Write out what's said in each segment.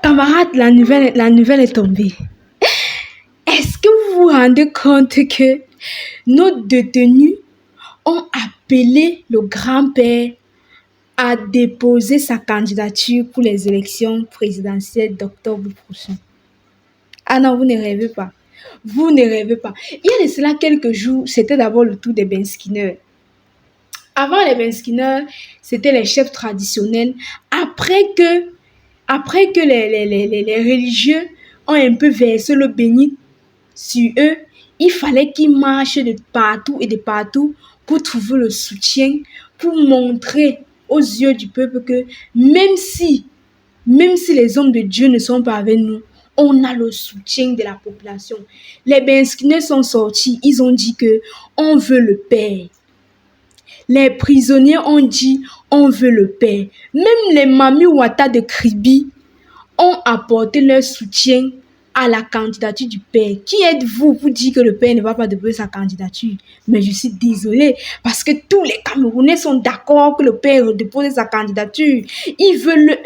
Camarade, la nouvelle est tombée. Est-ce que vous vous rendez compte que nos détenus ont appelé le grand-père à déposer sa candidature pour les élections présidentielles d'octobre prochain? Ah non, vous ne rêvez pas. Vous ne rêvez pas. Il y a de cela quelques jours, c'était d'abord le tour des Benskiner. Avant les Benskiner, c'était les chefs traditionnels. Après que les religieux ont un peu versé le béni sur eux, il fallait qu'ils marchent de partout et de partout pour trouver le soutien, pour montrer aux yeux du peuple que même si les hommes de Dieu ne sont pas avec nous, on a le soutien de la population. Les Benskiner sont sortis, ils ont dit que on veut le Père. Les prisonniers ont dit on veut le Père. Même les Mami Wata de Kribi ont apporté leur soutien à la candidature du Père. Qui êtes-vous pour dire que le Père ne va pas déposer sa candidature? Mais je suis désolée parce que tous les Camerounais sont d'accord que le Père dépose sa candidature. Ils veulent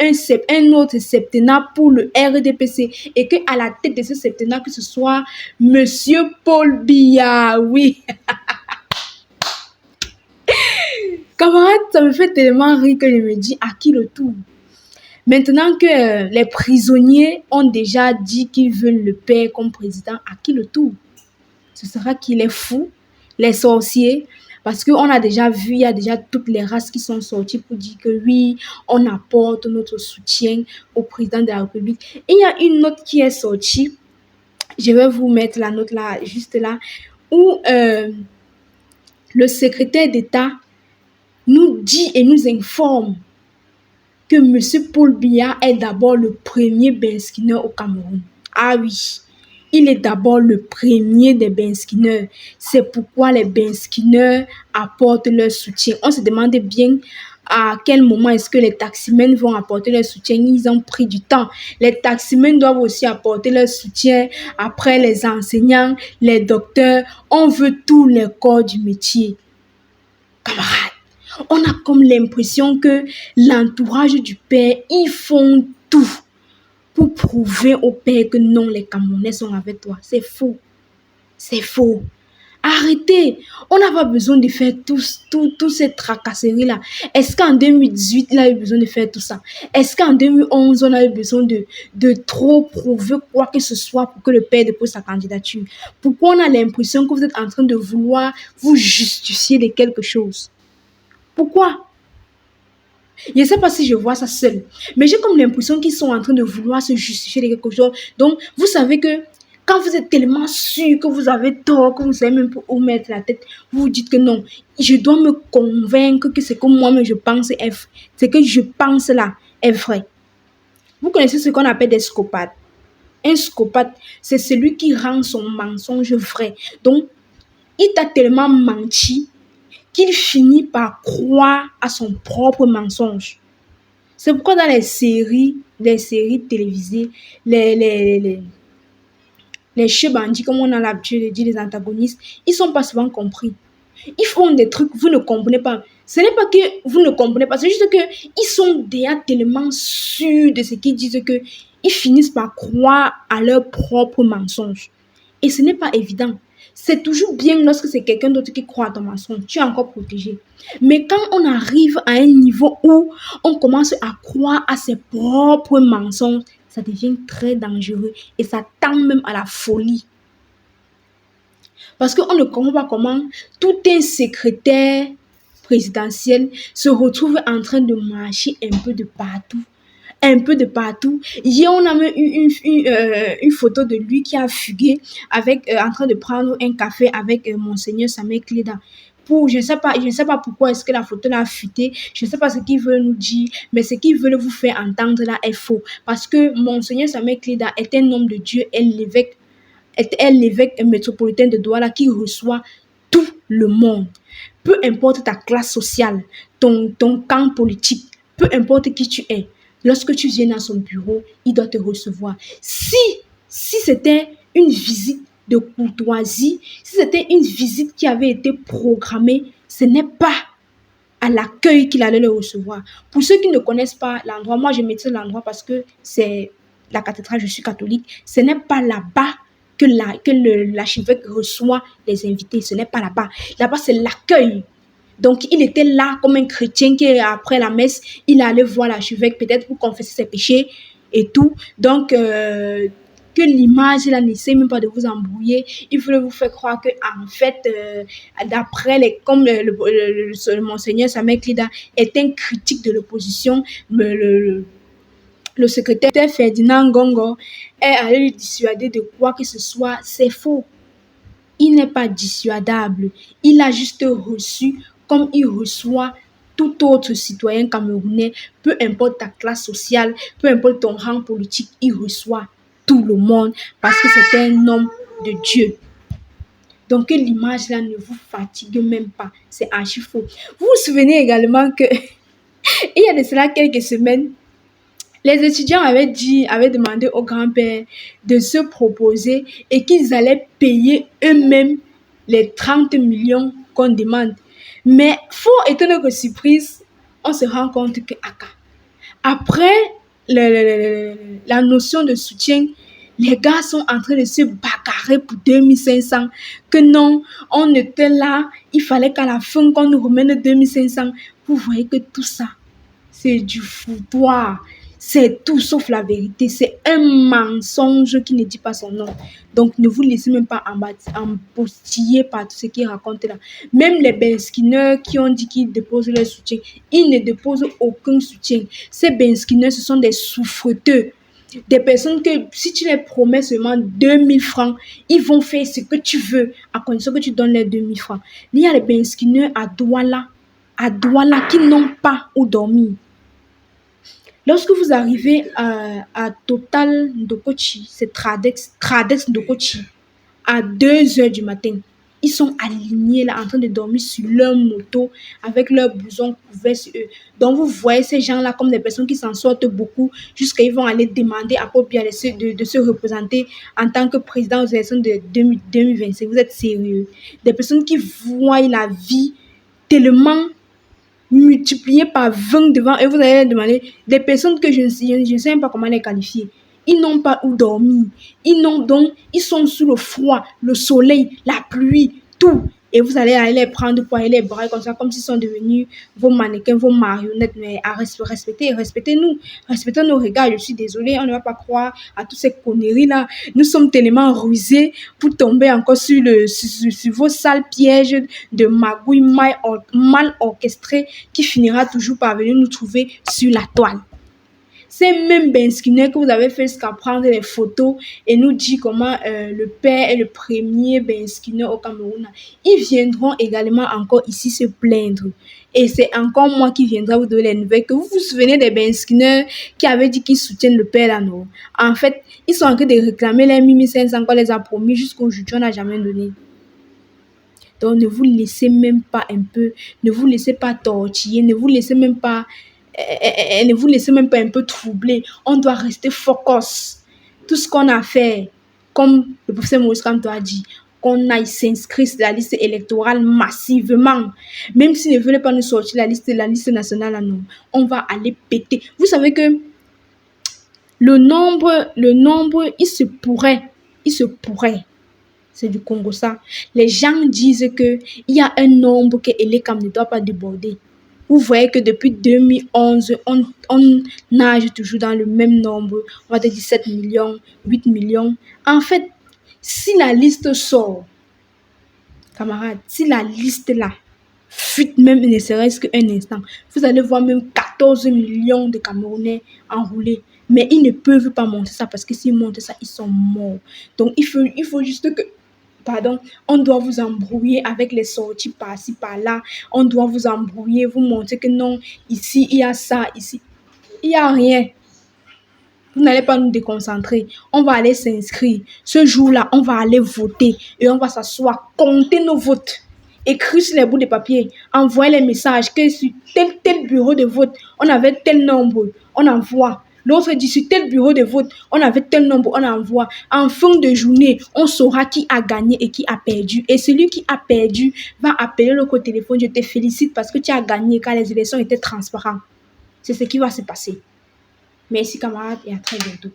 un autre septennat pour le RDPC et qu'à la tête de ce septennat, que ce soit Monsieur Paul Biya. Oui. Camarade, ça me fait tellement rire que je me dis à qui le tour? Maintenant que les prisonniers ont déjà dit qu'ils veulent le Père comme président, à qui le tour? Ce sera qui les fous, les sorciers, parce qu'on a déjà vu, il y a déjà toutes les races qui sont sorties pour dire que oui, on apporte notre soutien au président de la République. Et il y a une note qui est sortie, je vais vous mettre la note là, juste là, où le secrétaire d'État nous dit et nous informe que M. Paul Biya est d'abord le premier Benskiner au Cameroun. Ah oui, il est d'abord le premier des Benskiner. C'est pourquoi les Benskiner apportent leur soutien. On se demandait bien à quel moment est-ce que les taximens vont apporter leur soutien. Ils ont pris du temps. Les taximens doivent aussi apporter leur soutien. Après, les enseignants, les docteurs, on veut tous les corps du métier. Camarades, on a comme l'impression que l'entourage du Père, ils font tout pour prouver au Père que non, les Camerounais sont avec toi. C'est faux. C'est faux. Arrêtez. On n'a pas besoin de faire toutes ces tracasseries-là. Est-ce qu'en 2018, il a eu besoin de faire tout ça? Est-ce qu'en 2011, on a eu besoin de trop prouver quoi que ce soit pour que le Père dépose sa candidature? Pourquoi on a l'impression que vous êtes en train de vouloir vous justifier de quelque chose? Pourquoi? Je ne sais pas si je vois ça seul, mais j'ai comme l'impression qu'ils sont en train de vouloir se justifier de quelque chose. Donc, vous savez que quand vous êtes tellement sûr que vous avez tort, que vous savez même pas où mettre la tête, vous vous dites que non, je dois me convaincre que c'est comme moi-même je pense ce que je pense là est vrai. Vous connaissez ce qu'on appelle des scopades. Un scopade, c'est celui qui rend son mensonge vrai. Donc, il t'a tellement menti qu'il finit par croire à son propre mensonge. C'est pourquoi dans les séries télévisées, les chefs bandits, comme on a l'habitude de dire, les antagonistes, ils ne sont pas souvent compris. Ils font des trucs, vous ne comprenez pas. Ce n'est pas que vous ne comprenez pas, c'est juste qu'ils sont déjà tellement sûrs de ce qu'ils disent qu'ils finissent par croire à leur propre mensonge. Et ce n'est pas évident. C'est toujours bien lorsque c'est quelqu'un d'autre qui croit à ton mensonge. Tu es encore protégé. Mais quand on arrive à un niveau où on commence à croire à ses propres mensonges, ça devient très dangereux et ça tend même à la folie. Parce qu'on ne comprend pas comment tout un secrétaire présidentiel se retrouve en train de marcher un peu de partout. Hier, on a même eu une photo de lui qui a fugué en train de prendre un café avec Monseigneur Samuel Kleda. Je ne sais pas pourquoi est-ce que la photo l'a fuité. Je ne sais pas ce qu'ils veulent nous dire, mais ce qu'ils veulent vous faire entendre là est faux. Parce que Monseigneur Samuel Kleda est un homme de Dieu, est l'évêque métropolitain de Douala qui reçoit tout le monde. Peu importe ta classe sociale, ton camp politique, peu importe qui tu es. Lorsque tu viens dans son bureau, il doit te recevoir. Si c'était une visite de courtoisie, si c'était une visite qui avait été programmée, ce n'est pas à l'accueil qu'il allait le recevoir. Pour ceux qui ne connaissent pas l'endroit, moi je maîtrise l'endroit parce que c'est la cathédrale, je suis catholique, ce n'est pas là-bas que l'archevêque reçoit les invités. Ce n'est pas là-bas. Là-bas, c'est l'accueil. Donc, il était là comme un chrétien qui, après la messe, il allait voir l'archevêque peut-être pour confesser ses péchés et tout. Donc, que l'image, là, n'essaie même pas de vous embrouiller. Il voulait vous faire croire que, en fait, d'après comme le monseigneur Samuel Klida est un critique de l'opposition, le secrétaire Ferdinand Ngongo est allé lui dissuader de quoi que ce soit. C'est faux. Il n'est pas dissuadable. Il a juste reçu comme il reçoit tout autre citoyen camerounais, peu importe ta classe sociale, peu importe ton rang politique, il reçoit tout le monde parce que c'est un homme de Dieu. Donc que l'image là ne vous fatigue même pas, c'est archi faux. Vous vous souvenez également que il y a de cela quelques semaines, les étudiants avaient demandé au grand-père de se proposer et qu'ils allaient payer eux-mêmes les 30 millions qu'on demande. Mais, fort étonnant que surprise, on se rend compte que après la notion de soutien, les gars sont en train de se bagarrer pour 2500. Que non, on était là, il fallait qu'à la fin qu'on nous remette 2500. Vous voyez que tout ça, c'est du foutoir. C'est tout sauf la vérité. C'est un mensonge qui ne dit pas son nom. Donc, ne vous laissez même pas embostiller par tout ce qu'ils racontent là. Même les benskineurs qui ont dit qu'ils déposent leur soutien, ils ne déposent aucun soutien. Ces benskineurs, ce sont des souffreteux. Des personnes que, si tu les promets seulement 2000 francs, ils vont faire ce que tu veux, à condition que tu donnes les 2000 francs. Il y a les benskineurs à Douala, qui n'ont pas où dormir. Lorsque vous arrivez à Total Ndokochi, c'est Tradex Ndokochi, à 2h du matin, ils sont alignés là en train de dormir sur leur moto avec leur blouson couvert sur eux. Donc vous voyez ces gens-là comme des personnes qui s'en sortent beaucoup jusqu'à ils vont aller demander à Paul Biya de se représenter en tant que président aux élections de 2025. Vous êtes sérieux? Des personnes qui voient la vie tellement multiplié par 20 devant et vous allez demander des personnes que je ne sais même pas comment les qualifier. Ils n'ont pas où dormir. Ils sont sous le froid, le soleil, la pluie, tout. Et vous allez aller les prendre pour aller les bras comme ça, comme s'ils sont devenus vos mannequins, vos marionnettes. Mais à respectez-nous, respectez nos regards. Je suis désolée, on ne va pas croire à toutes ces conneries-là. Nous sommes tellement rusés pour tomber encore sur vos sales pièges de magouilles mal orchestrés qui finira toujours par venir nous trouver sur la toile. C'est même Benskiner que vous avez fait jusqu'à prendre les photos et nous dire comment le père est le premier Benskiner au Cameroun. Ils viendront également encore ici se plaindre. Et c'est encore moi qui viendrai vous donner les nouvelles. Que vous vous souvenez des Benskiner qui avaient dit qu'ils soutiennent le père là, non? En fait, ils sont en train de réclamer les 1500 qu'on les a promis jusqu'aujourd'hui, on n'a jamais donné. Donc ne vous laissez même pas un peu, ne vous laissez pas tortiller, ne vous laissez même pas un peu troubler. On doit rester focus. Tout ce qu'on a fait, comme le professeur Maurice Kamto a dit, qu'on aille s'inscrire sur la liste électorale massivement. Même s'ils ne veulent pas nous sortir la liste nationale, non, on va aller péter. Vous savez que le nombre, il se pourrait. C'est du Congo ça. Les gens disent qu'il y a un nombre que Elekam ne doit pas déborder. Vous voyez que depuis 2011, on nage toujours dans le même nombre. On va dire 17 millions, 8 millions. En fait, si la liste sort, camarades, si la liste là fuite même ne serait-ce qu'un instant, vous allez voir même 14 millions de Camerounais enroulés. Mais ils ne peuvent pas monter ça parce que s'ils montent ça, ils sont morts. Donc il faut juste que on doit vous embrouiller avec les sorties par-ci, par-là. On doit vous embrouiller, vous montrer que non, ici, il y a ça, ici, il n'y a rien. Vous n'allez pas nous déconcentrer. On va aller s'inscrire. Ce jour-là, on va aller voter et on va s'asseoir, compter nos votes. Écrire sur les bouts de papier, envoyer les messages que sur tel bureau de vote, on avait tel nombre, on envoie. L'autre dit sur tel bureau de vote, on avait tel nombre, on envoie. En fin de journée, on saura qui a gagné et qui a perdu. Et celui qui a perdu va appeler le coup de téléphone. Je te félicite parce que tu as gagné car les élections étaient transparentes. C'est ce qui va se passer. Merci camarades et à très bientôt.